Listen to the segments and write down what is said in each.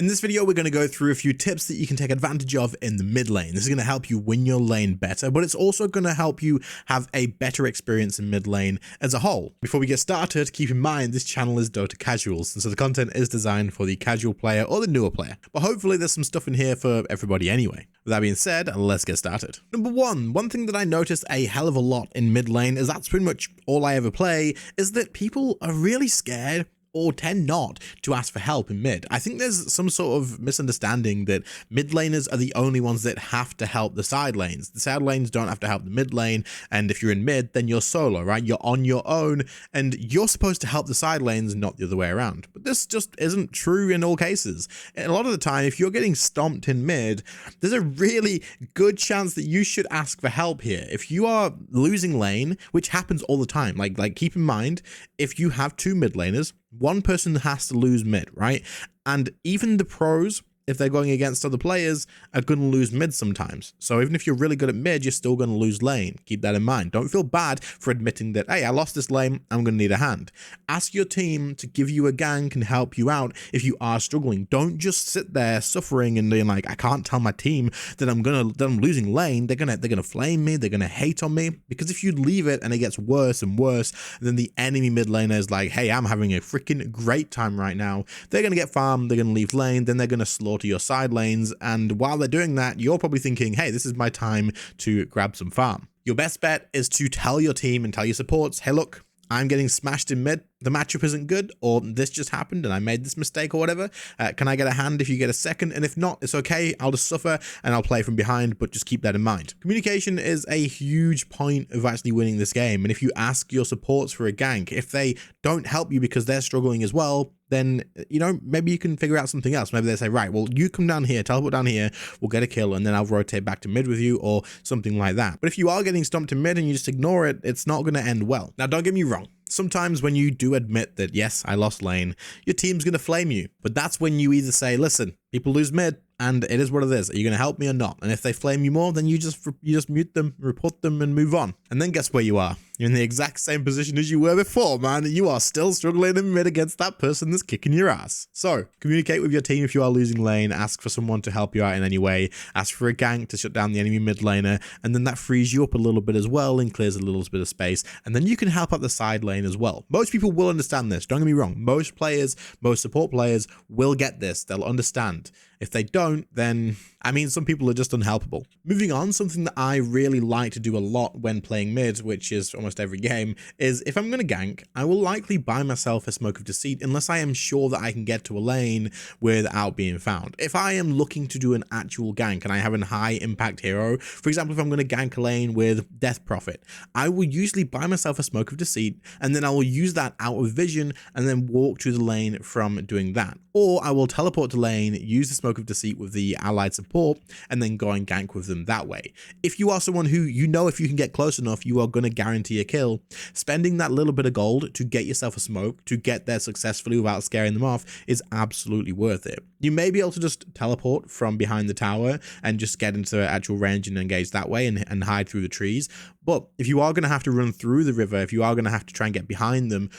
In this video, we're going to go through a few tips that you can take advantage of in the mid lane. This is going to help you win your lane better, but it's also going to help you have a better experience in mid lane as a whole. Before we get started, keep in mind this channel is Dota Casuals, and so the content is designed for the casual player or the newer player. But hopefully there's some stuff in here for everybody anyway. With that being said, let's get started. Number one thing that I noticed a hell of a lot in mid lane, is that's pretty much all I ever play, is that people are really scared or tend not to ask for help in mid. I think there's some sort of misunderstanding that mid laners are the only ones that have to help the side lanes. The side lanes don't have to help the mid lane, and if you're in mid, then you're solo, right? You're on your own, and you're supposed to help the side lanes, not the other way around. But this just isn't true in all cases. And a lot of the time, if you're getting stomped in mid, there's a really good chance that you should ask for help here. If you are losing lane, which happens all the time, like keep in mind, if you have two mid laners, one person has to lose mid, right? And even the pros, if they're going against other players, are going to lose mid sometimes. So even if you're really good at mid, you're still going to lose lane. Keep that in mind. Don't feel bad for admitting that, hey, I lost this lane, I'm going to need a hand. Ask your team to give you a gank and help you out if you are struggling. Don't just sit there suffering and being like, I can't tell my team that I'm losing lane. They're gonna flame me. They're gonna hate on me. Because if you leave it and it gets worse and worse, then the enemy mid laner is like, hey, I'm having a freaking great time right now. They're gonna get farmed. They're gonna leave lane. Then they're gonna slaughter your side lanes, and while they're doing that, you're probably thinking, hey, this is my time to grab some farm. Your best bet is to tell your team and tell your supports, hey, look, I'm getting smashed in mid, the matchup isn't good, or this just happened and I made this mistake or whatever. Can I get a hand if you get a second? And if not, it's okay. I'll just suffer and I'll play from behind, but just keep that in mind. Communication is a huge point of actually winning this game. And if you ask your supports for a gank, if they don't help you because they're struggling as well, then, you know, maybe you can figure out something else. Maybe they say, right, well, you come down here, teleport down here, we'll get a kill, and then I'll rotate back to mid with you, or something like that. But if you are getting stomped in mid and you just ignore it, it's not going to end well. Now, don't get me wrong. Sometimes when you do admit that, yes, I lost lane, your team's going to flame you. But that's when you either say, listen, people lose mid, and it is what it is. Are you going to help me or not? And if they flame you more, then you just mute them, report them, and move on. And then guess where you are? You're in the exact same position as you were before, man. You are still struggling in mid against that person that's kicking your ass. So communicate with your team if you are losing lane. Ask for someone to help you out in any way. Ask for a gank to shut down the enemy mid laner, and then that frees you up a little bit as well and clears a little bit of space. And then you can help out the side lane as well. Most people will understand this. Don't get me wrong. Most players, most support players will get this. They'll understand. If they don't, then, I mean, some people are just unhelpable. Moving on, something that I really like to do a lot when playing mid, which is almost every game, is if I'm going to gank, I will likely buy myself a Smoke of Deceit unless I am sure that I can get to a lane without being found. If I am looking to do an actual gank and I have a high impact hero, for example, if I'm going to gank a lane with Death Prophet, I will usually buy myself a Smoke of Deceit, and then I will use that out of vision and then walk to the lane from doing that. Or I will teleport to lane, use the Smoke of Deceit with the allied support, and then go and gank with them that way. If you are someone who, you know, if you can get close enough, you are going to guarantee a kill, spending that little bit of gold to get yourself a smoke, to get there successfully without scaring them off, is absolutely worth it. You may be able to just teleport from behind the tower and just get into actual range and engage that way and hide through the trees. But if you are going to have to run through the river, if you are going to have to try and get behind them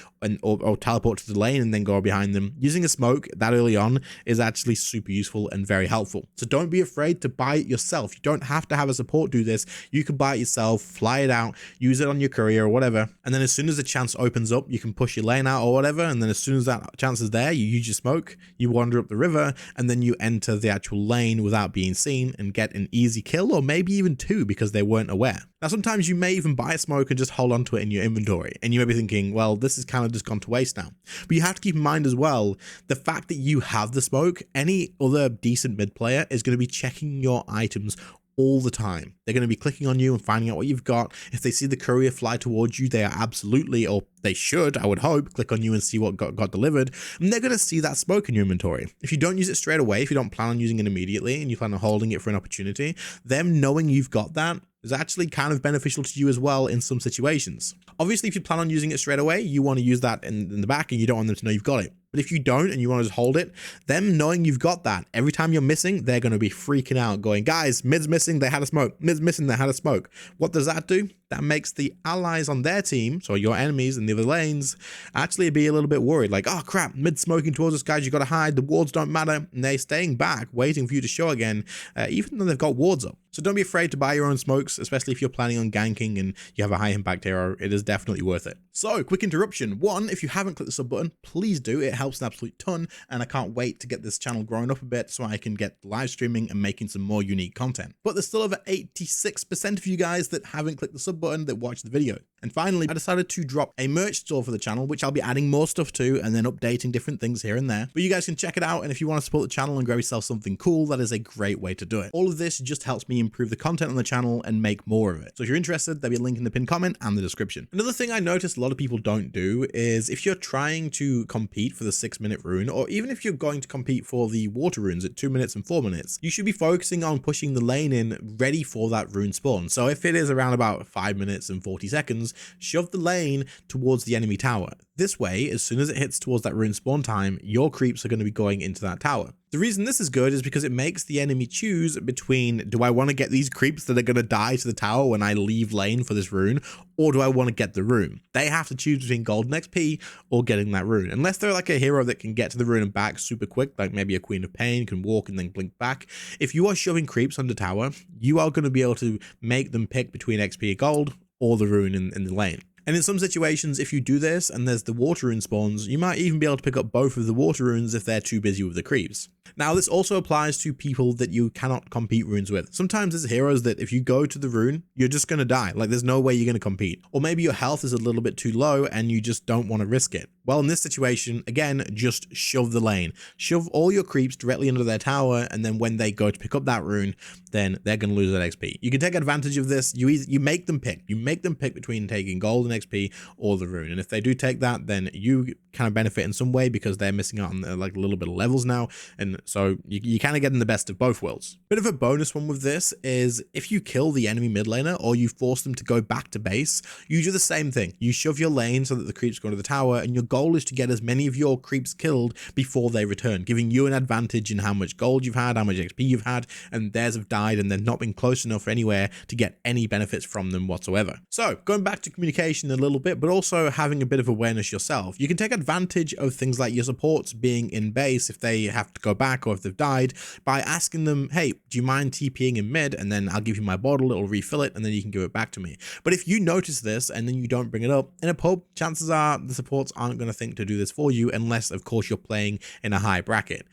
or teleport to the lane and then go behind them, using a smoke that early on is actually super useful and very helpful. So don't be afraid to buy it yourself. You don't have to have a support do this. You can buy it yourself, fly it out, use it on your courier or whatever. And then as soon as the chance opens up, you can push your lane out or whatever. And then as soon as that chance is there, you use your smoke, you wander up the river, and then you enter the actual lane without being seen and get an easy kill, or maybe even two because they weren't aware. Now, sometimes you may even buy a smoke and just hold on to it in your inventory, and you may be thinking, well, this is kind of just gone to waste now. But you have to keep in mind as well, the fact that you have the smoke, any other decent mid player is going to be checking your items all the time. They're going to be clicking on you and finding out what you've got. If they see the courier fly towards you, they are absolutely, or they should, I would hope, click on you and see what got delivered. And they're going to see that smoke in your inventory. If you don't use it straight away, if you don't plan on using it immediately and you plan on holding it for an opportunity, them knowing you've got that is actually kind of beneficial to you as well in some situations. Obviously, if you plan on using it straight away, you want to use that in the back and you don't want them to know you've got it. But if you don't and you want to just hold it, them knowing you've got that, every time you're missing, they're going to be freaking out going, guys, mid's missing, they had a smoke. Mid's missing, they had a smoke. What does that do? That makes the allies on their team, so your enemies in the other lanes, actually be a little bit worried. Like, oh crap, mid's smoking towards us, guys, you got to hide. The wards don't matter. And they're staying back, waiting for you to show again, even though they've got wards up. So don't be afraid to buy your own smokes, especially if you're planning on ganking and you have a high impact hero. It is definitely worth it. So, quick interruption. One, if you haven't clicked the sub button, please do. It helps an absolute ton, and I can't wait to get this channel growing up a bit so I can get live streaming and making some more unique content. But there's still over 86% of you guys that haven't clicked the sub button that watch the video. And finally, I decided to drop a merch store for the channel, which I'll be adding more stuff to and then updating different things here and there. But you guys can check it out, and if you want to support the channel and grab yourself something cool, that is a great way to do it. All of this just helps me improve the content on the channel and make more of it. So if you're interested, there'll be a link in the pinned comment and the description. Another thing I noticed a lot of people don't do is if you're trying to compete for the 6-minute rune, or even if you're going to compete for the water runes at 2 minutes and 4 minutes, you should be focusing on pushing the lane in ready for that rune spawn. So if it is around about 5 minutes and 40 seconds, shove the lane towards the enemy tower. This way, as soon as it hits towards that rune spawn time, your creeps are going to be going into that tower. The reason this is good is because it makes the enemy choose between, do I want to get these creeps that are going to die to the tower when I leave lane for this rune, or do I want to get the rune? They have to choose between golden XP or getting that rune. Unless they're like a hero that can get to the rune and back super quick, like maybe a Queen of Pain can walk and then blink back. If you are shoving creeps on the tower, you are going to be able to make them pick between XP gold or the rune in the lane. And in some situations, if you do this and there's the water rune spawns, you might even be able to pick up both of the water runes if they're too busy with the creeps. Now, this also applies to people that you cannot compete runes with. Sometimes there's heroes that if you go to the rune, you're just going to die. Like, there's no way you're going to compete. Or maybe your health is a little bit too low and you just don't want to risk it. Well, in this situation, again, just shove the lane. Shove all your creeps directly into their tower, and then when they go to pick up that rune, then they're going to lose that XP. You can take advantage of this. You make them pick. You make them pick between taking golden XP or the rune. And if they do take that, then you kind of benefit in some way because they're missing out on like a little bit of levels now. And so you kind of get in the best of both worlds. Bit of a bonus one with this is if you kill the enemy mid laner or you force them to go back to base, you do the same thing. You shove your lane so that the creeps go to the tower, and your goal is to get as many of your creeps killed before they return, giving you an advantage in how much gold you've had, how much XP you've had, and theirs have died and they've not been close enough anywhere to get any benefits from them whatsoever. So going back to communication a little bit, but also having a bit of awareness yourself, you can take advantage of things like your supports being in base if they have to go back or if they've died by asking them, hey, do you mind TPing in mid? And then I'll give you my bottle, it'll refill it, and then you can give it back to me. But if you notice this and then you don't bring it up in a pub, chances are the supports aren't going to think to do this for you unless, of course, you're playing in a high bracket.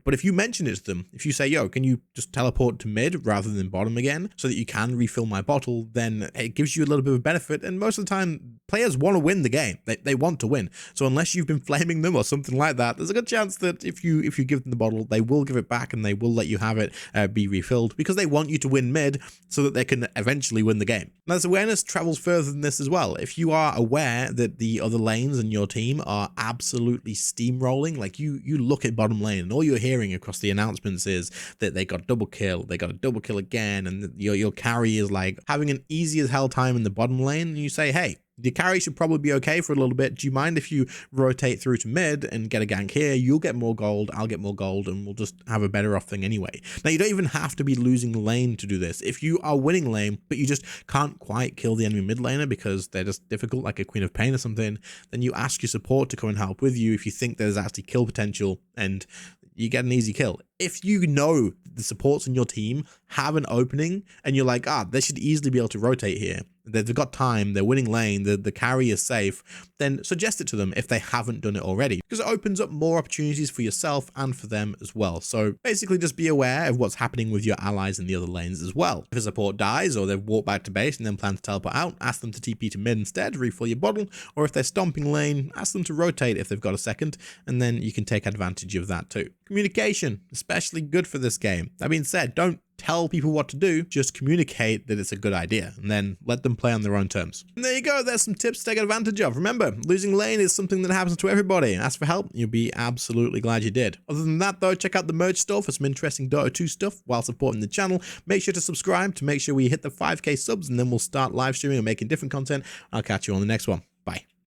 But if you mention it to them, if you say, yo, can you just teleport to mid rather than bottom again so that you can refill my bottle, then it gives you a little bit of benefit. And most of the time, players want to win the game. They want to win. So unless you've been flaming them or something like that, there's a good chance that if you give them the bottle, they will give it back and they will let you have it be refilled because they want you to win mid so that they can eventually win the game. Now, this awareness travels further than this as well. If you are aware that the other lanes in your team are absolutely steamrolling, like you look at bottom lane and all you're hearing across the announcements is that they got double kill, they got a double kill again, and your carry is like having an easy as hell time in the bottom lane, and you say, hey, the carry should probably be okay for a little bit. Do you mind if you rotate through to mid and get a gank here? You'll get more gold, I'll get more gold, and we'll just have a better off thing anyway. Now, you don't even have to be losing lane to do this. If you are winning lane, but you just can't quite kill the enemy mid laner because they're just difficult, like a Queen of Pain or something, then you ask your support to come and help with you if you think there's actually kill potential, and you get an easy kill. If you know the supports in your team have an opening and you're like, they should easily be able to rotate here, they've got time, they're winning lane, the carry is safe, then suggest it to them if they haven't done it already, because it opens up more opportunities for yourself and for them as well. So basically just be aware of what's happening with your allies in the other lanes as well. If a support dies or they've walked back to base and then plan to teleport out, ask them to TP to mid instead, refill your bottle, or if they're stomping lane, ask them to rotate if they've got a second, and then you can take advantage of that too. Communication, especially good for this game. That being said, don't tell people what to do, just communicate that it's a good idea and then let them play on their own terms. And there you go, there's some tips to take advantage of. Remember, losing lane is something that happens to everybody. Ask for help, you'll be absolutely glad you did. Other than that though, check out the merch store for some interesting Dota 2 stuff while supporting the channel. Make sure to subscribe to make sure we hit the 5k subs, and then we'll start live streaming and making different content. I'll catch you on the next one.